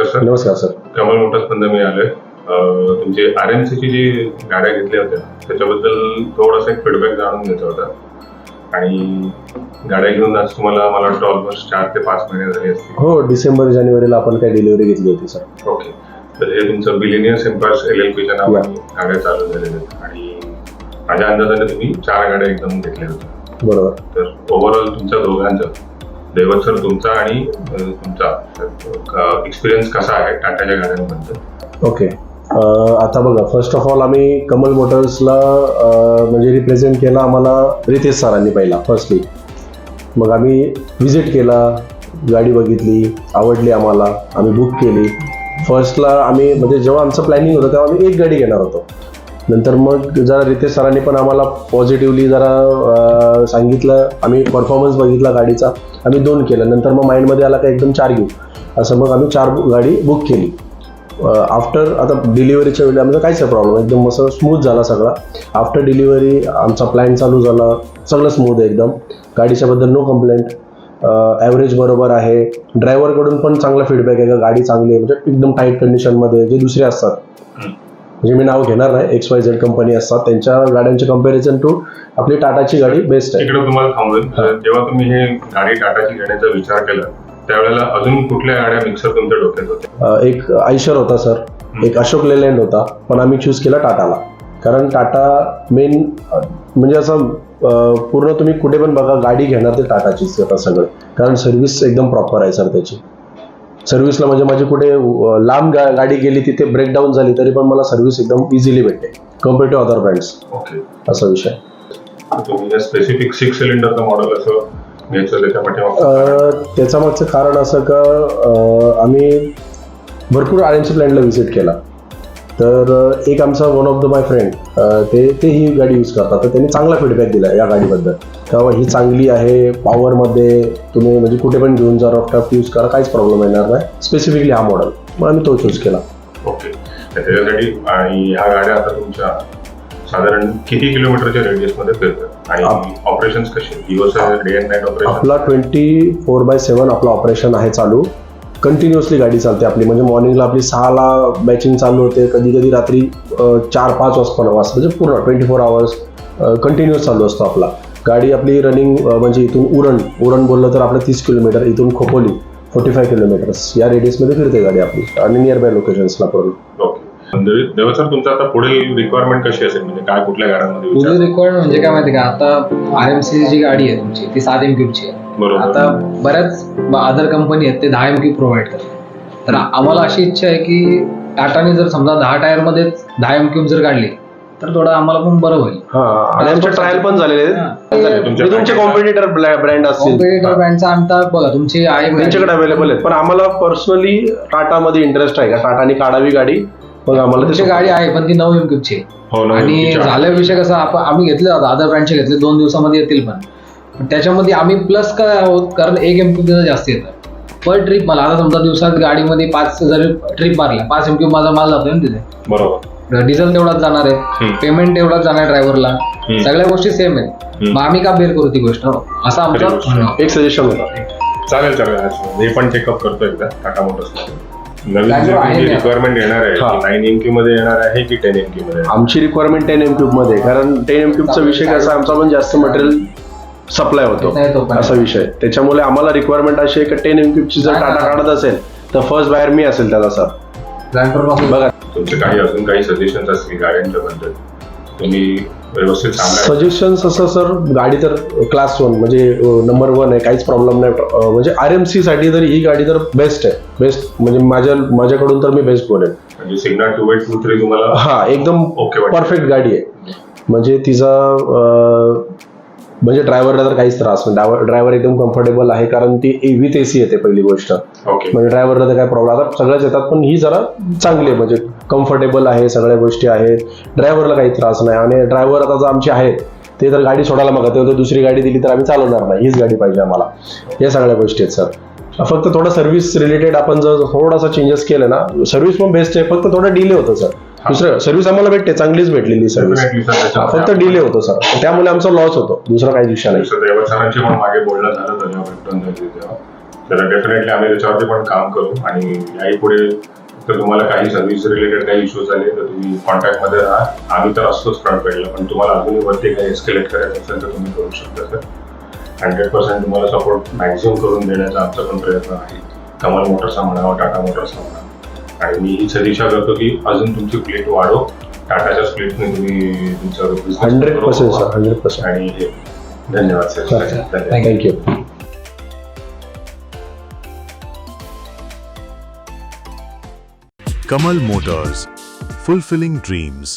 Sir. नमस्कार sir. Kamal मोटर्समधून मी आलोय. तुमची RMCची जी गाड्या घेतल्या होत्या त्याच्याबद्दल थोडासा एक फीडबॅक जाणून घ्यायचा होता. आणि गाड्या घेऊन आज तुम्हाला मला वाटतं ऑलमोस्ट 4 ते 5 महिने झाले असतील. हो, डिसेंबर जानेवारीला आपण काही डिलिव्हरी घेतली होती सर. ओके. तर हे तुमचं बिलिनियर्स एम्पायर्स LLPच्या नावाने गाड्या चालू झालेल्या आहेत आणि माझ्या अंदाजाने तुम्ही 4 गाड्या एकदम घेतल्या होत्या. बरोबर. तर ओव्हरऑल तुमच्या दोघांचं, देवत सर तुमचा आणि तुमचा एक्सपिरियन्स कसा आहे टाटाच्या गाड्यांबद्दल? ओके. आता बघा, फर्स्ट ऑफ ऑल आम्ही कमल मोटर्सला म्हणजे रिप्रेझेंट केला आम्हाला रितेश सरांनी पहिला फर्स्टली. मग आम्ही व्हिजिट केला, गाडी बघितली, आवडली आम्हाला, आम्ही बुक केली. फर्स्टला आम्ही म्हणजे जेव्हा आमचं प्लॅनिंग होतं तेव्हा आम्ही एक गाडी घेणार होतो. नंतर मग जरा रितेश सरांनी पण आम्हाला पॉझिटिव्हली जरा सांगितलं, आम्ही परफॉर्मन्स बघितला गाडीचा, आम्ही 2 केलं. नंतर मग माइंडमध्ये आला का एकदम 4 घेऊ, असं मग आम्ही 4 गाडी बुक केली. आफ्टर आता डिलिव्हरीच्या वेळी आमचा काहीच प्रॉब्लेम, एकदम असं स्मूथ झाला सगळा. आफ्टर डिलिव्हरी आमचा प्लॅन चालू झाला, सगळं स्मूथ आहे एकदम. गाडीच्याबद्दल नो कंप्लेंट. ॲव्हरेज बरोबर आहे. ड्रायव्हरकडून पण चांगला फीडबॅक आहे का गाडी चांगली आहे, म्हणजे एकदम टाईट कंडिशनमध्ये. जे दुसरे असतात, म्हणजे मी नाव घेणार नाही, XYZ कंपनी असतात, त्यांच्या गाड्यांचे कंपॅरिझन टू आपली टाटाची गाडी बेस्ट आहे. इकडे तुम्हाला थांबवेल. जेव्हा तुम्ही हे गाडी टाटाची घेण्याचा विचार केला त्यावेळेला अजून कुठल्या गाड्या मिक्सर तुमच्या डोक्यात होत्या? एक आयशर होता सर, एक अशोक लेलँड होता, पण आम्ही चूज केला टाटाला. कारण टाटा मेन म्हणजे असं पूर्ण तुम्ही कुठे पण बघा गाडी घेणार ते टाटाचीच आता सगळं. कारण सर्व्हिस एकदम प्रॉपर आहे सर त्याची. सर्व्हिसला म्हणजे माझी कुठे लांब गाडी गेली तिथे ब्रेकडाऊन झाली तरी पण मला सर्व्हिस एकदम इझिली भेटते compare to other brands. Okay. असा विषय. तुम्ही स्पेसिफिक 6 सिलेंडरचं मॉडेल असं घ्यायचं त्याच्या मागचं कारण असं का आम्ही भरपूर RMC प्लॅनला व्हिजिट केला. तर एक आमचा one of the my friend ते ही गाडी यूज करतात, तर त्यांनी चांगला फीडबॅक दिला या गाडीबद्दल. तेव्हा ही चांगली आहे, पॉवरमध्ये तुम्ही म्हणजे कुठे पण घेऊन जा, रॉफ्टॉप यूज करा, काहीच प्रॉब्लेम येणार नाही. स्पेसिफिकली हा मॉडेल, मग आम्ही तो चूज केला. ओके. त्याच्यासाठी आणि ह्या गाड्या आता तुमच्या साधारण किती किलोमीटरच्या रेडियसमध्ये फिरतात आणि ऑपरेशन्स कसे? दिवस डे अँड नाईट ऑपरेशन? आपला 24/7 आपलं ऑपरेशन आहे चालू. कंटिन्युअसली गाडी चालते आपली. म्हणजे मॉर्निंगला आपली 6ला बॅचिंग चालू होते, कधी कधी रात्री 4-5 वाजता, म्हणजे पूर्ण 24 आवर्स कंटिन्युअस चालू असतो आपला. गाडी आपली रनिंग म्हणजे इथून उरण बोललं तर आपलं 30 किलोमीटर, इथून खोपोली 45 किलोमीटर्स या रेडियसमध्ये फिरते गाडी आपली आणि नियर बाय लोकेशन्सला पूर्ण. ओके. देव सर, तुमचं आता पुढील रिक्वायरमेंट कशी असेल, म्हणजे काय कुठल्या गाड्यांमध्ये? पुढील रिक्वायरमेंट म्हणजे काय माहिती का, आता RMC जी गाडी आहे तुमची ती 7 MQB ची आहे. बरोबर. आता बऱ्याच अदर कंपनी आहेत ते 10 MQB प्रोव्हाइड करतात. तर आम्हाला अशी इच्छा आहे की टाटाने जर समजा 10 टायरमध्ये 10 MQB जर काढली तर थोडं आम्हाला पण बरं होईल. आणि आमचे ट्रायल पण झालेले आहेत. तुमचे कॉम्पिटिटर ब्रँड असतील, कॉम्पिटिटर ब्रँडचा आमचा बघा तुमची आहे त्यांच्याकडे अवेलेबल आहेत. पण आम्हाला पर्सनली टाटामध्ये इंटरेस्ट आहे का टाटाने काढावी गाडी, मग आम्हाला तुमची गाडी आहे पण ती 9 MQB ची आहे. आणि झाल्या विषय कसा, आम्ही घेतले अदर ब्रँडचे घेतले, 2 दिवसामध्ये येतील. पण त्याच्यामध्ये आम्ही प्लस काय आहोत, कारण 1 MQB जास्त येतं पर ट्रिप. मला आता समजा दिवसात गाडीमध्ये 5 जरी ट्रिप मारल्या 5 MQB माझा माल जातोय ना तिथे. बरोबर. डिझेल तेवढाच जाणार आहे, पेमेंट तेवढाच जाणार ड्रायव्हरला, सगळ्या गोष्टी सेम आहेत. मग आम्ही का बेर करू ती गोष्ट, असं आमचं एक सजेशन होतं. चालेल. हे पण चेकअप करतो एकदा टाटा मोटर्स. नवीन रिक्वायरमेंट येणार आहे 9 MQB मध्ये येणार आहे की 10 MQB मध्ये? आमची रिक्वायरमेंट 10 MQB मध्ये, कारण 10 MQBचा विषय कसा, आमचा पण जास्त मटेरियल सप्लाय होतो असा विषय. त्याच्यामुळे आम्हाला रिक्वायरमेंट अशी आहे की 10 MQBची जर टाटा काढत असेल तर फर्स्ट बायर मी असेल त्याचा सर. बघा, तुमचे अजून काही सजेशन्स असतील गाड्यांच्या बद्दल तुम्ही व्यवस्थित सांगा. सजेशन्स असं सर, गाडी तर क्लास 1 म्हणजे नंबर 1 आहे, काहीच प्रॉब्लेम नाही. म्हणजे RMC साठी तर ही गाडी तर बेस्ट आहे. बेस्ट म्हणजे माझ्याकडून तर मी बेस्ट बोलेन. म्हणजे सिग्ना 2823 तुम्हाला एकदम परफेक्ट गाडी आहे. म्हणजे तिचा म्हणजे ड्रायव्हरला तर काहीच त्रास नाही. ड्रायव्हर एकदम कम्फर्टेबल आहे, कारण ती विथ AC येते पहिली गोष्ट. म्हणजे ड्रायव्हरला तर काय प्रॉब्लेम, आता सगळ्याच येतात पण ही जरा चांगली आहे, म्हणजे कम्फर्टेबल आहे, सगळ्या गोष्टी आहेत, ड्रायव्हरला काही त्रास नाही. आणि ड्रायव्हर आता जर आमचे आहेत ते तर गाडी सोडायला मागत ते दुसरी गाडी दिली तर आम्ही चालवणार नाही, हीच गाडी पाहिजे आम्हाला. या सगळ्या गोष्टी आहेत सर. फक्त थोडं सर्व्हिस रिलेटेड आपण जर थोडासा चेंजेस केलं ना, सर्व्हिस पण बेस्ट आहे, फक्त थोडं डिले होतं सर. दुसरं सर्व्हिस आम्हाला भेटते, चांगलीच भेटलेली सर्व्हिस. Definitely sir, त्याच्यामध्ये फक्त डिले होतो सर, त्यामुळे आमचा लॉस होतो, दुसरा काही विषय नाही. जसं देवा सरांची पण मागे बोलणं झालं जेव्हा भेटून झाली तेव्हा, तर डेफिनेटली आम्ही त्याच्यावरती पण काम करू. आणि याही पुढे तर तुम्हाला काही सर्व्हिस रिलेटेड काही इश्यूज झाले तर तुम्ही कॉन्टॅक्टमध्ये राहा. आम्ही तर असतोच फ्रंट पेडला, पण तुम्हाला अजूनही वरती काही एस्केलेट करायचं असेल तर तुम्ही करू शकता सर. 100% तुम्हाला सपोर्ट मॅक्झिमम करून देण्याचा आमचा पण प्रयत्न आहे. कमल मोटर्सचा म्हणा, टाटा मोटर्सचा म्हणा. आणि मी हीच सदिच्छा करतो की अजून तुमची फ्लीट वाढो, टाटाच्या फ्लीटने तुम्ही तुमचा business 100% सर, 100%. आणि हे धन्यवाद सर. धन्यवाद. Thank you. Kamal Motors, fulfilling dreams.